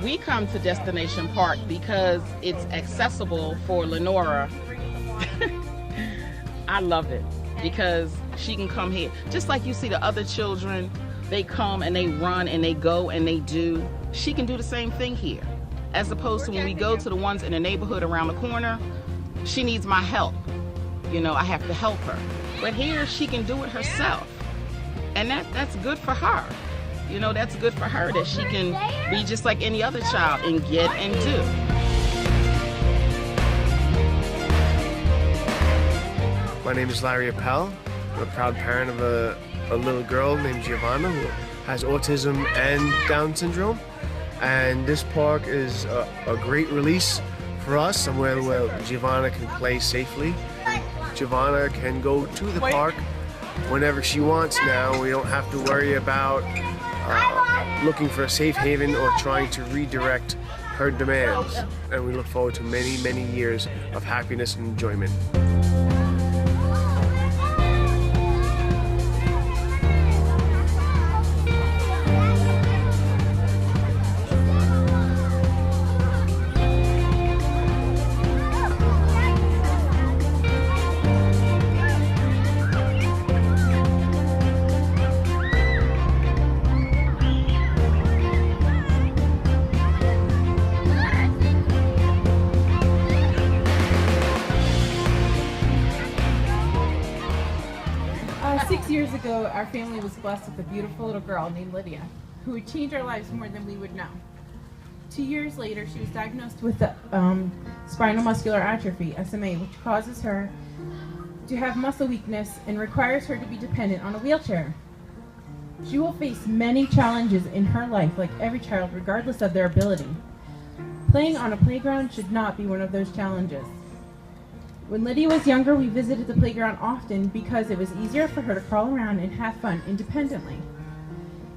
We come to Destination Park because it's accessible for Lenora. I love it because she can come here. Just like you see the other children, they come and they run and they go and they do. She can do the same thing here. As opposed to when we go to the ones in the neighborhood around the corner, she needs my help. You know, I have to help her. But here she can do it herself. And that's good for her. You know, that's good for her that she can be just like any other child and get and do. My name is Larry Appel. I'm a proud parent of a little girl named Giovanna who has autism and Down syndrome. And this park is a great release for us, somewhere where Giovanna can play safely. Giovanna can go to the park whenever she wants now. We don't have to worry about looking for a safe haven or trying to redirect her demands. And we look forward to many, many years of happiness and enjoyment. 6 years ago, our family was blessed with a beautiful little girl named Lydia, who would change our lives more than we would know. 2 years later, she was diagnosed with spinal muscular atrophy, SMA, which causes her to have muscle weakness and requires her to be dependent on a wheelchair. She will face many challenges in her life, like every child, regardless of their ability. Playing on a playground should not be one of those challenges. When Lydia was younger, we visited the playground often because it was easier for her to crawl around and have fun independently.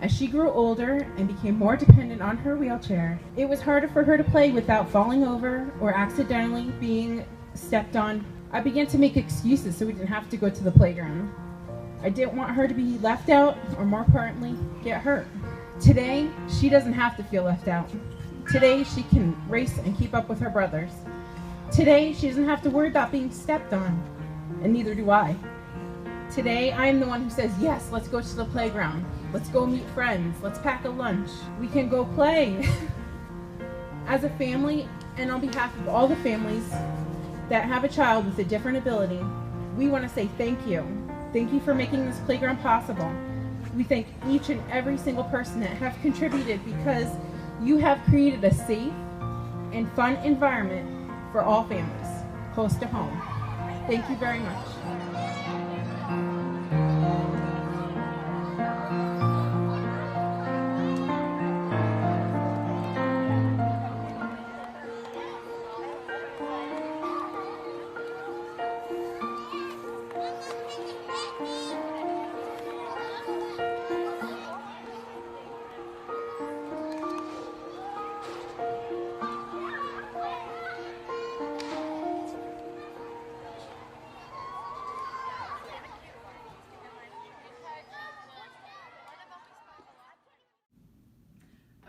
As she grew older and became more dependent on her wheelchair, it was harder for her to play without falling over or accidentally being stepped on. I began to make excuses so we didn't have to go to the playground. I didn't want her to be left out, or more importantly, get hurt. Today, she doesn't have to feel left out. Today, she can race and keep up with her brothers. Today, she doesn't have to worry about being stepped on, and neither do I. Today, I am the one who says, yes, let's go to the playground. Let's go meet friends. Let's pack a lunch. We can go play. As a family, and on behalf of all the families that have a child with a different ability, we want to say thank you. Thank you for making this playground possible. We thank each and every single person that have contributed, because you have created a safe and fun environment for all families, close to home. Thank you very much.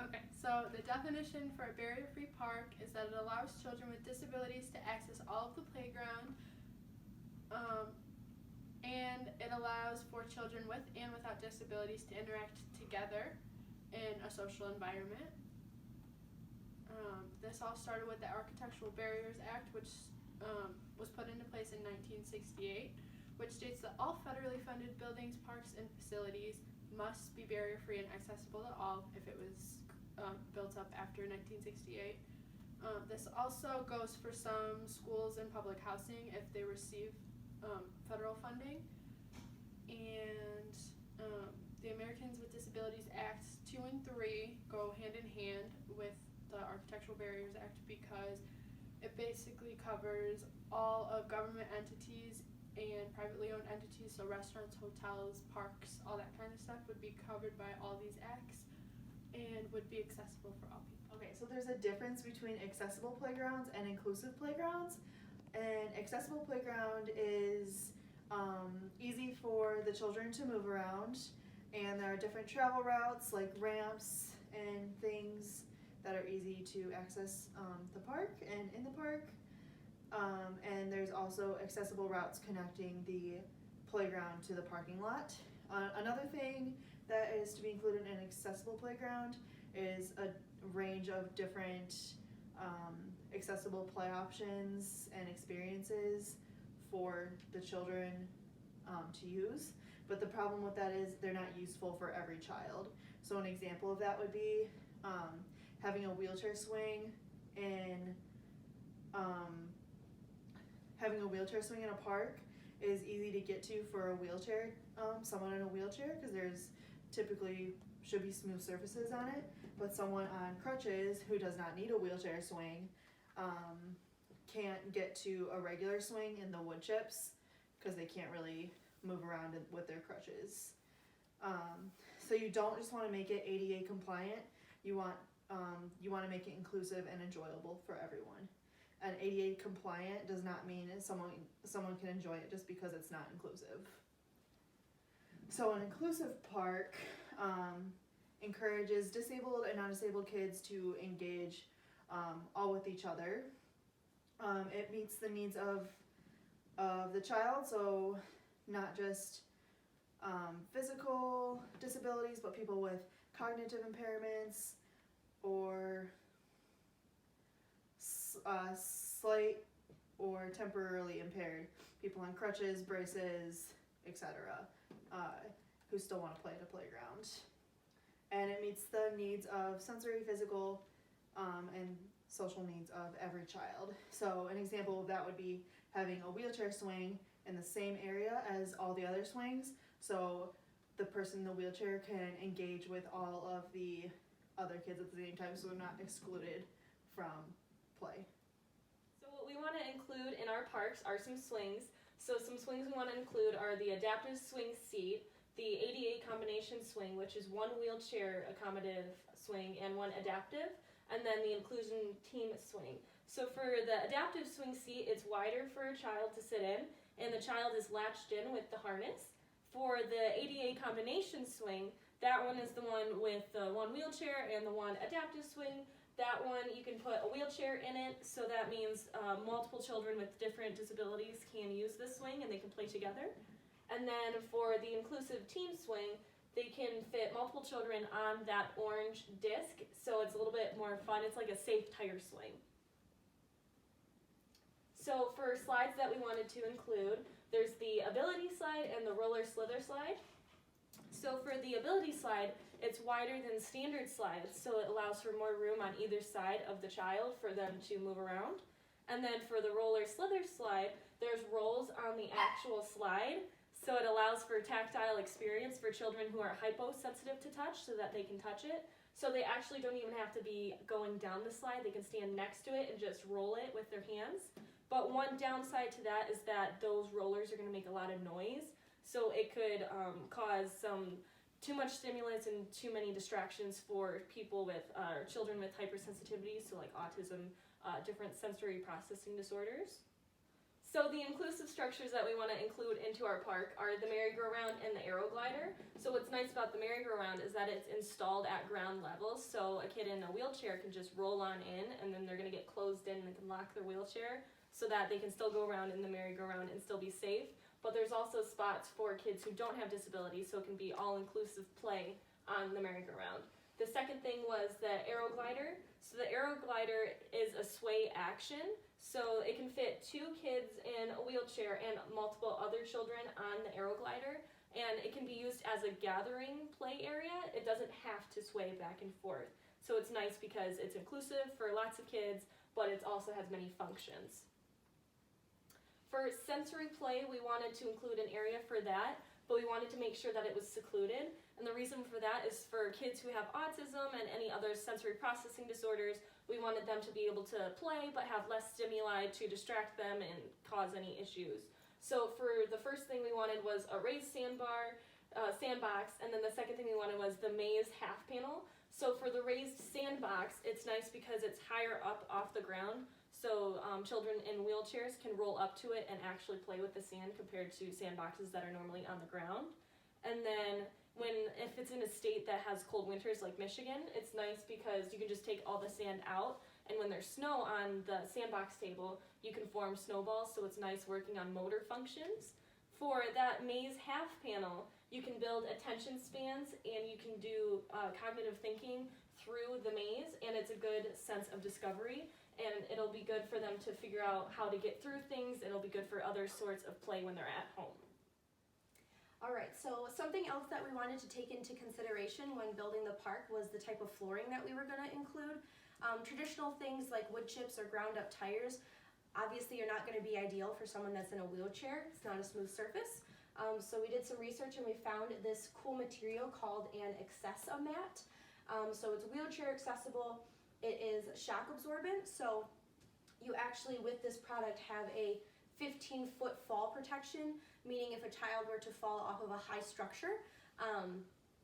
Okay, so the definition for a barrier-free park is that it allows children with disabilities to access all of the playground, and it allows for children with and without disabilities to interact together in a social environment. This all started with the Architectural Barriers Act, which was put into place in 1968, which states that all federally funded buildings, parks, and facilities must be barrier-free and accessible to all if it was built up after 1968. This also goes for some schools and public housing if they receive federal funding. And the Americans with Disabilities Act 2 and 3 go hand in hand with the Architectural Barriers Act because it basically covers all of government entities and privately owned entities, so restaurants, hotels, parks, all that kind of stuff would be covered by all these acts and would be accessible for all people. Okay, so there's a difference between accessible playgrounds and inclusive playgrounds. An accessible playground is easy for the children to move around, and there are different travel routes like ramps and things that are easy to access the park and in the park. And there's also accessible routes connecting the playground to the parking lot. Another thing that is to be included in an accessible playground is a range of different accessible play options and experiences for the children to use. But the problem with that is they're not useful for every child. So an example of that would be having a wheelchair swing in a park is easy to get to for a wheelchair, someone in a wheelchair, because there's typically should be smooth surfaces on it. But someone on crutches who does not need a wheelchair swing can't get to a regular swing in the wood chips because they can't really move around with their crutches. So you don't just want to make it ADA compliant. You want to make it inclusive and enjoyable for everyone. And ADA compliant does not mean someone can enjoy it just because it's not inclusive. So an inclusive park encourages disabled and non-disabled kids to engage all with each other. It meets the needs of the child, so not just physical disabilities, but people with cognitive impairments or slight or temporarily impaired, people on crutches, braces, etc., who still want to play at a playground. And it meets the needs of sensory, physical, and social needs of every child. So an example of that would be having a wheelchair swing in the same area as all the other swings, so the person in the wheelchair can engage with all of the other kids at the same time, so they're not excluded from play. So what we want to include in our parks are some swings. So some swings we want to include are the adaptive swing seat, the ADA combination swing, which is one wheelchair accommodative swing and one adaptive, and then the inclusion team swing. So for the adaptive swing seat, it's wider for a child to sit in, and the child is latched in with the harness. For the ADA combination swing, that one is the one with the one wheelchair and the one adaptive swing. That one, you can put a wheelchair in it, so that means multiple children with different disabilities can use this swing and they can play together. And then for the inclusive team swing, they can fit multiple children on that orange disc, so it's a little bit more fun. It's like a safe tire swing. So for slides that we wanted to include, there's the ability slide and the roller slither slide. So for the ability slide, it's wider than standard slides, so it allows for more room on either side of the child for them to move around. And then for the roller slither slide, there's rolls on the actual slide, so it allows for tactile experience for children who are hyposensitive to touch so that they can touch it. So they actually don't even have to be going down the slide, they can stand next to it and just roll it with their hands. But one downside to that is that those rollers are going to make a lot of noise, so it could cause too much stimulus and too many distractions for people with children with hypersensitivity, so like autism, different sensory processing disorders. So the inclusive structures that we want to include into our park are the merry-go-round and the aero glider. So what's nice about the merry-go-round is that it's installed at ground level, so a kid in a wheelchair can just roll on in, and then they're going to get closed in and they can lock their wheelchair so that they can still go around in the merry-go-round and still be safe. But there's also spots for kids who don't have disabilities, so it can be all-inclusive play on the merry-go-round. The second thing was the aero glider. So the aero glider is a sway action, so it can fit 2 kids in a wheelchair and multiple other children on the aero glider, and it can be used as a gathering play area. It doesn't have to sway back and forth. So it's nice because it's inclusive for lots of kids, but it also has many functions. For sensory play, we wanted to include an area for that, but we wanted to make sure that it was secluded. And the reason for that is for kids who have autism and any other sensory processing disorders, we wanted them to be able to play but have less stimuli to distract them and cause any issues. So for the first thing we wanted was a raised sandbox, and then the second thing we wanted was the maze half panel. So for the raised sandbox, it's nice because it's higher up off the ground, so children in wheelchairs can roll up to it and actually play with the sand compared to sandboxes that are normally on the ground. And then if it's in a state that has cold winters like Michigan, it's nice because you can just take all the sand out, and when there's snow on the sandbox table, you can form snowballs, so it's nice working on motor functions. For that maze half panel, you can build attention spans and you can do cognitive thinking through the maze, and it's a good sense of discovery, and it'll be good for them to figure out how to get through things. It'll be good for other sorts of play when they're at home. All right, so something else that we wanted to take into consideration when building the park was the type of flooring that we were going to include. Traditional things like wood chips or ground up tires obviously are not going to be ideal for someone that's in a wheelchair. It's not a smooth surface. So we did some research and we found this cool material called an Access-A-Mat. So it's wheelchair accessible, it is shock absorbent, so you actually with this product have a 15-foot fall protection, meaning if a child were to fall off of a high structure,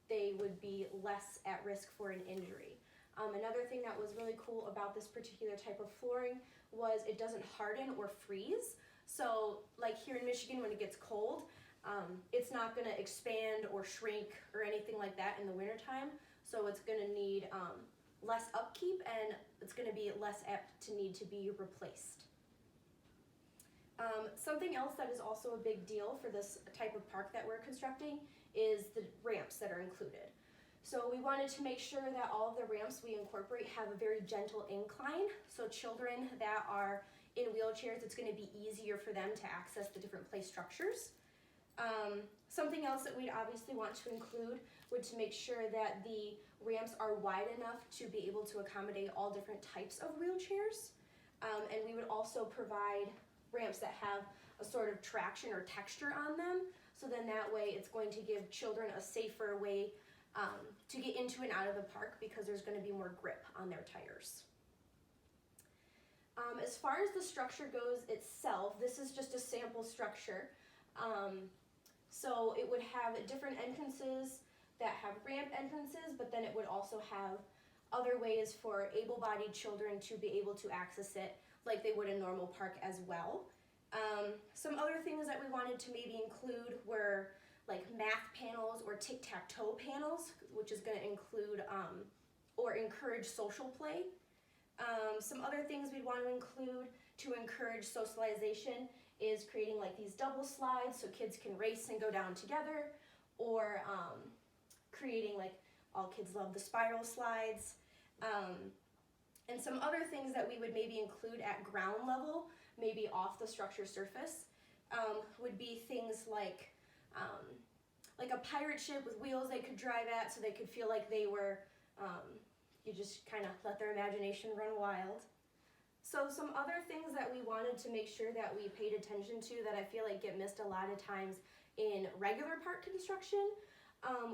they would be less at risk for an injury. Another thing that was really cool about this particular type of flooring was it doesn't harden or freeze. So like here in Michigan when it gets cold, it's not going to expand or shrink or anything like that in the wintertime. So it's going to need less upkeep, and it's going to be less apt to need to be replaced. Something else that is also a big deal for this type of park that we're constructing is the ramps that are included. So we wanted to make sure that all of the ramps we incorporate have a very gentle incline, so children that are in wheelchairs, it's going to be easier for them to access the different play structures. Something else that we'd obviously want to include would to make sure that the ramps are wide enough to be able to accommodate all different types of wheelchairs. And we would also provide ramps that have a sort of traction or texture on them, so then that way it's going to give children a safer way to get into and out of the park because there's going to be more grip on their tires. As far as the structure goes itself, this is just a sample structure. So it would have different entrances that have ramp entrances, but then it would also have other ways for able-bodied children to be able to access it like they would a normal park as well. Some other things that we wanted to maybe include were like math panels or tic-tac-toe panels, which is going to include or encourage social play. Some other things we'd want to include to encourage socialization is creating like these double slides so kids can race and go down together, or creating like all kids love the spiral slides. And some other things that we would maybe include at ground level, maybe off the structure surface, would be things like a pirate ship with wheels they could drive at so they could feel like they were, you just kind of let their imagination run wild. So some other things that we wanted to make sure that we paid attention to that I feel like get missed a lot of times in regular park construction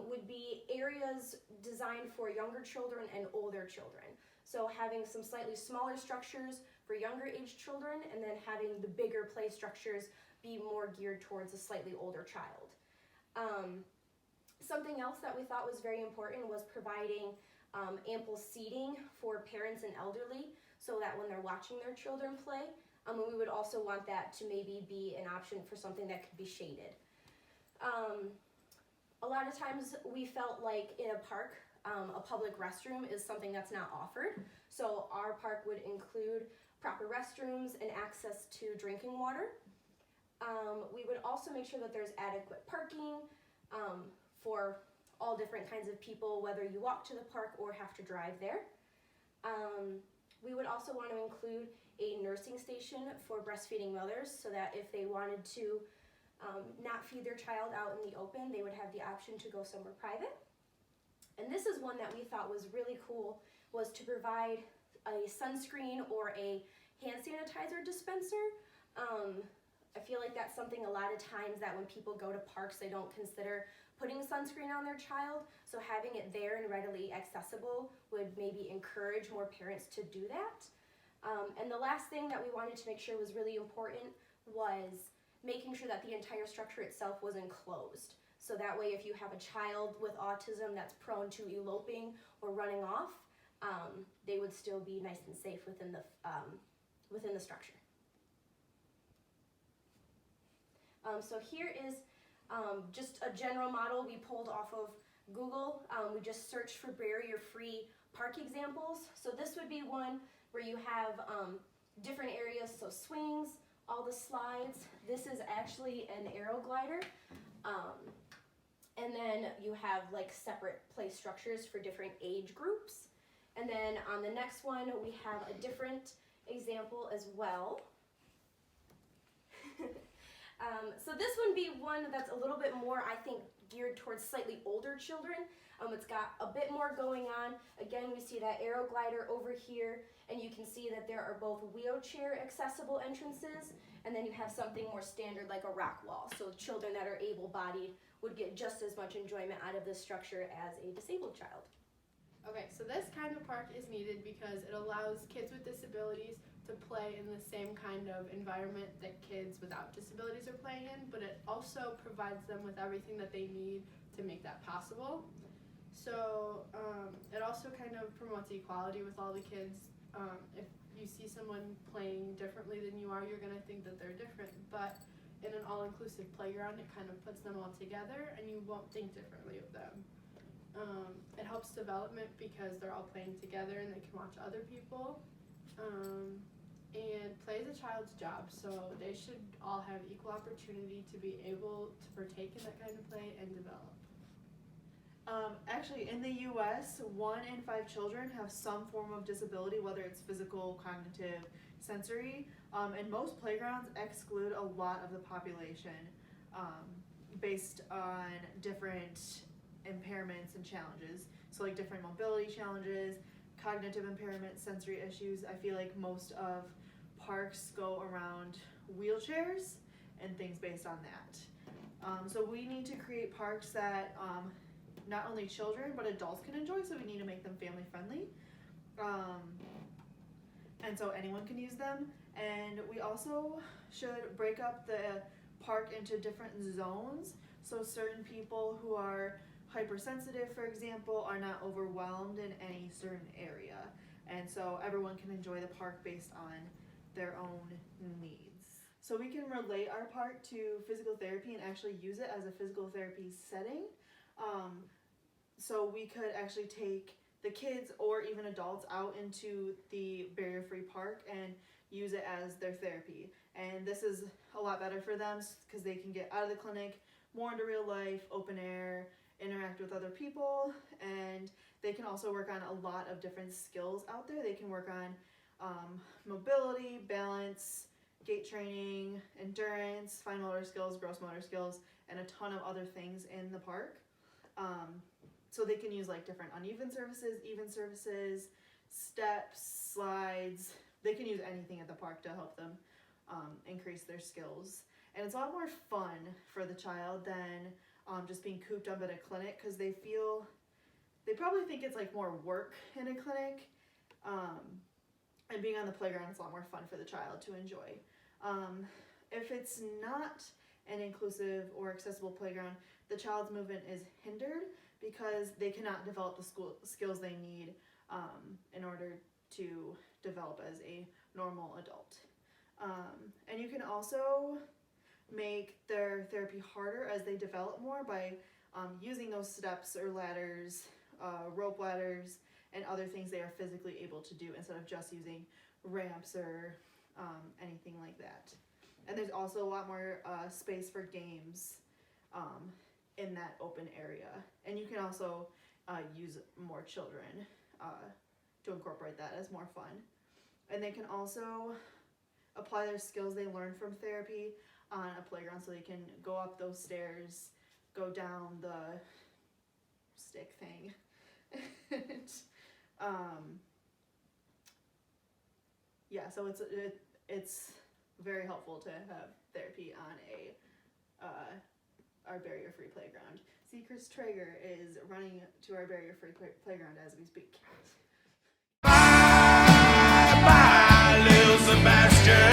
would be areas designed for younger children and older children. So having some slightly smaller structures for younger age children, and then having the bigger play structures be more geared towards a slightly older child. Something else that we thought was very important was providing ample seating for parents and elderly, so that when they're watching their children play, we would also want that to maybe be an option for something that could be shaded. A lot of times we felt like in a park, a public restroom is something that's not offered. So our park would include proper restrooms and access to drinking water. We would also make sure that there's adequate parking for all different kinds of people, whether you walk to the park or have to drive there. We would also want to include a nursing station for breastfeeding mothers, so that if they wanted to not feed their child out in the open, they would have the option to go somewhere private. And this is one that we thought was really cool, was to provide a sunscreen or a hand sanitizer dispenser I feel like that's something a lot of times that when people go to parks, they don't consider putting sunscreen on their child. So having it there and readily accessible would maybe encourage more parents to do that. And the last thing that we wanted to make sure was really important was making sure that the entire structure itself was enclosed. So that way, if you have a child with autism that's prone to eloping or running off, they would still be nice and safe within the structure. So here is just a general model we pulled off of Google. We just searched for barrier-free park examples. So this would be one where you have different areas, so swings, all the slides. This is actually an aero glider. And then you have like separate play structures for different age groups. And then on the next one, we have a different example as well. So this would be one that's a little bit more, I think, geared towards slightly older children. It's got a bit more going on. Again, we see that aero glider over here, and you can see that there are both wheelchair accessible entrances, and then you have something more standard like a rock wall. So children that are able-bodied would get just as much enjoyment out of this structure as a disabled child. Okay, so this kind of park is needed because it allows kids with disabilities to play in the same kind of environment that kids without disabilities are playing in, but it also provides them with everything that they need to make that possible. So it also kind of promotes equality with all the kids. If you see someone playing differently than you are, you're going to think that they're different, but in an all-inclusive playground, it kind of puts them all together and you won't think differently of them. It helps development because they're all playing together and they can watch other people. And play is a child's job, so they should all have equal opportunity to be able to partake in that kind of play and develop. Actually, in the U.S., 1 in 5 children have some form of disability, whether it's physical, cognitive, sensory, and most playgrounds exclude a lot of the population based on different impairments and challenges. So like different mobility challenges, cognitive impairment, sensory issues. I feel like most of parks go around wheelchairs and things based on that. So we need to create parks that not only children but adults can enjoy, so we need to make them family friendly. And so anyone can use them. And we also should break up the park into different zones, so certain people who are hypersensitive, for example, are not overwhelmed in any certain area. And so everyone can enjoy the park based on their own needs. So we can relate our park to physical therapy and actually use it as a physical therapy setting. So we could actually take the kids or even adults out into the barrier-free park and use it as their therapy. And this is a lot better for them because they can get out of the clinic, more into real life, open air, interact with other people, and they can also work on a lot of different skills out there. They can work on mobility, balance, gait training, endurance, fine motor skills, gross motor skills, and a ton of other things in the park. So they can use like different uneven surfaces, even surfaces, steps, slides. They can use anything at the park to help them increase their skills. And it's a lot more fun for the child than just being cooped up at a clinic, because they probably think it's like more work in a clinic. And being on the playground is a lot more fun for the child to enjoy. If it's not an inclusive or accessible playground, the child's movement is hindered because they cannot develop the skills they need in order to develop as a normal adult. And you can also make their therapy harder as they develop more by using those steps or ladders, rope ladders, and other things they are physically able to do instead of just using ramps or anything like that. And there's also a lot more space for games in that open area. And you can also use more children to incorporate that as more fun. And they can also apply their skills they learn from therapy on a playground, so they can go up those stairs, go down the stick thing. Yeah, so it's very helpful to have therapy on our barrier-free playground. See, Chris Traeger is running to our barrier-free playground as we speak. Bye, bye, little Sebastian.